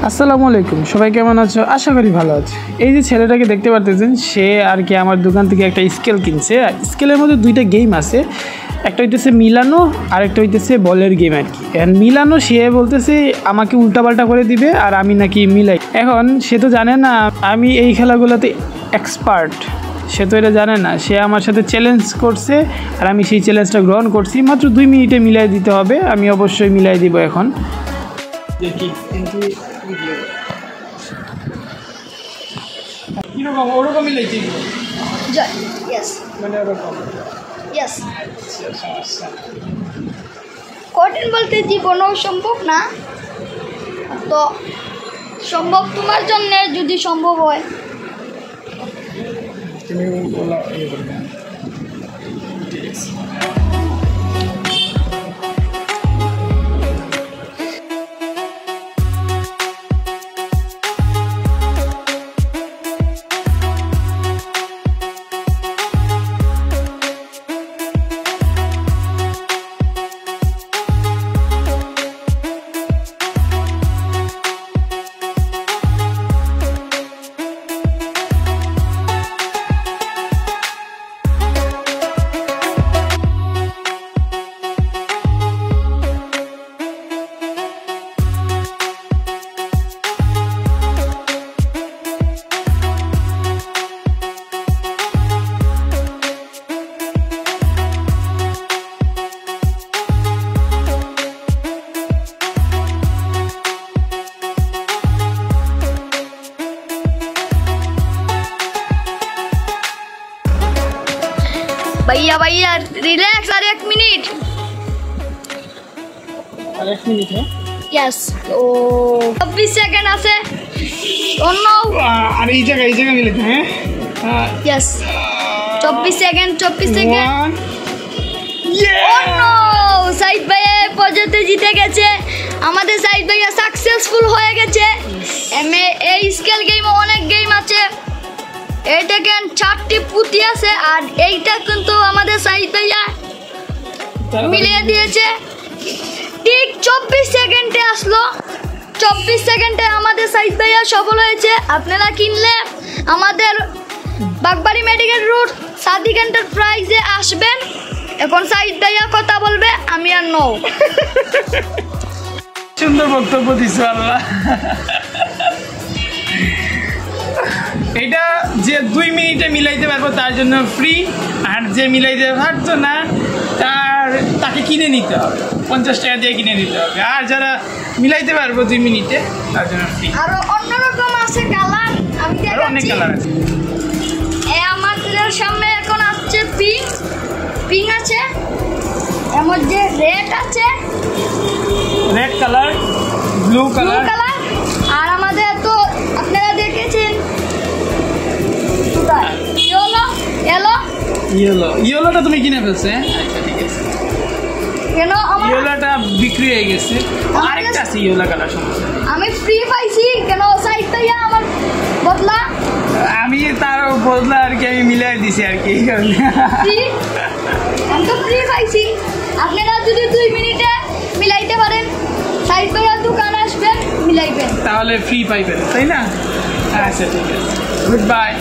আসসালামু আলাইকুম, সবাই কেমন আছো? আশা করি ভালো আছো। এই যে ছেলেটাকে দেখতে পারতেছেন, সে আর কি আমার দোকান থেকে একটা স্কেল কিনছে। স্কেলের মধ্যে দুইটা গেম আছে, একটা হইতেছে মিলানো আর একটা হইতেছে বলের গেম আর কি। মিলানো সে বলতেছে আমাকে উল্টাপাল্টা করে দিবে আর আমি নাকি মিলাই। এখন সে তো জানে না আমি এই খেলাগুলোতে এক্সপার্ট, সে তো এটা জানে না। সে আমার সাথে চ্যালেঞ্জ করছে আর আমি সেই চ্যালেঞ্জটা গ্রহণ করছি। মাত্র 2 মিনিটে মিলাই দিতে হবে, আমি অবশ্যই মিলাই দিব। এখন দেখি কিরকম ওরকম মিলাইছি মানে ওরকম কঠিন বলতে জীবনও সম্ভব না, তো সম্ভব তোমার জন্য যদি সম্ভব হয়। তুমি বলা ঠিক আছে। भैया भैया रिलैक्स, और 1 मिनट है यस। तो 24 सेकंड আছে অন্য আর এই জায়গা মিলাতে हैं यस 24 সেকেন্ড অন্য সাইদ ভাইয়া পর্যন্ত জিতে গেছে। আমাদের সাইদ ভাইয়া সাকসেসফুল হয়ে গেছে। এই স্কেল গেমে অনেক গেম আছে, এইটা কেন 4টি পুঁতি আছে আর এইটা কিন্তু আমাদের সাইদ ভাইয়া মিলিয়ে দিয়েছে। ঠিক 24 সেকেন্ডে আসলো, 24 সেকেন্ডে আমাদের সাইদ ভাইয়া সফল হয়েছে। আপনারা কিনলে আমাদের বাগবাড়ি মেডিকেল রোড সাদিক এন্টারপ্রাইজে আসবেন। এখন সাইদ ভাইয়া কথা বলবে, আমি আর নও। সুন্দর বক্তব্য দিছো আল্লাহ। এটা যে 2 মিনিটে মিলাইতে পারবো তার জন্য ফ্রি, আর যে মিলাইতে পারতো না তাকে কিনে নিতে হবে, 50 টাকা দিয়ে কিনে নিতে হবে। আর যারা মিলাইতে পারবো 2 মিনিটে তার জন্য ফ্রি। আরো অন্যরকম আছে কালার, আমি আরো অনেক কালার আছে। আমাদের সামনে এখন আসছে পিঙ্ক আছে, এর মধ্যে রেড আছে, রেড কালার, ব্লু কালার, আর আমাদের তো আপনারা দেখেছেন ইয়েলোটা তুমি কিনে ফেলছে। আচ্ছা ঠিক আছে, কেন আমার ইয়েলোটা বিক্রি হয়ে গেছে। আরেকটা আছে ইয়েলো কালার, সমস্যা নেই। আমি ফ্রি পাইছি কেন সাইড থেকে আমার বদলা, আমি তার বদলা আর কি আমি মিলাই দিছি আর কি। আমি তো ফ্রি পাইছি। আপনারা যদি 2 মিনিটে মিলাইতে পারেন, সাইড ভাইয়া দোকানে আসবেন, মিলাইবেন, তাহলে ফ্রি পাইবেন, তাই না? আচ্ছা ঠিক আছে, গুড বাই।